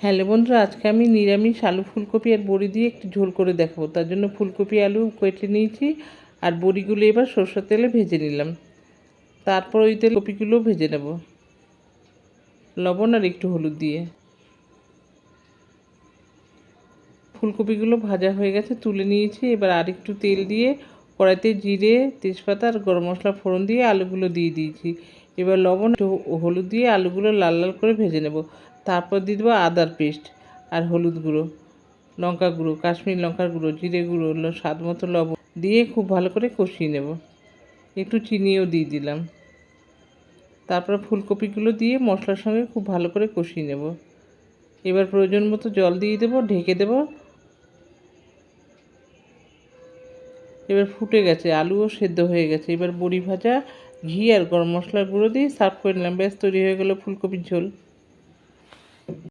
Hello বন্ধুরা, আজকে আমি নিরামিষ আলু ফুলকপি আর বড়ি দিয়ে একটু ঝোল করে দেখাবো। তার জন্য ফুলকপি আলু কেটে নিয়েছি আর বড়িগুলো এবার সরষের তেলে ভেজে নিলাম। তারপর ওই তেল কপিগুলো ভেজে নেব লবণ আর একটু হলুদ দিয়ে। ফুলকপিগুলো ভাজা হয়ে গেছে, তুলে নিয়েছি। এবার আর একটু তেল দিয়ে কড়াইতে জিরে, তেজপাতা আর গরম মশলা ফোড়ন দিয়ে আলুগুলো দিয়ে দিয়েছি। এবার লবণ একটু হলুদ দিয়ে আলুগুলো লাল লাল করে ভেজে নেব। তারপর দিয়ে দেবো আদার পেস্ট আর হলুদ গুঁড়ো, লঙ্কা গুঁড়ো, কাশ্মীরি লঙ্কার গুঁড়ো, জিরে গুঁড়ো, স্বাদ মতো লবণ দিয়ে খুব ভালো করে কষিয়ে নেব। একটু চিনিও দিয়ে দিলাম। তারপর ফুলকপিগুলো দিয়ে মশলার সঙ্গে খুব ভালো করে কষিয়ে নেব। এবার প্রয়োজন মতো জল দিয়ে দেবো, ঢেকে দেবো। এবার ফুটে গেছে, আলুও সেদ্ধ হয়ে গেছে। এবার বড়ি ভাজা, ঘি আর গরম মশলার গুঁড়ো দিয়ে সার্ভ করে নিলাম। ব্যাস, তৈরি হয়ে গেল ফুলকপির ঝোল।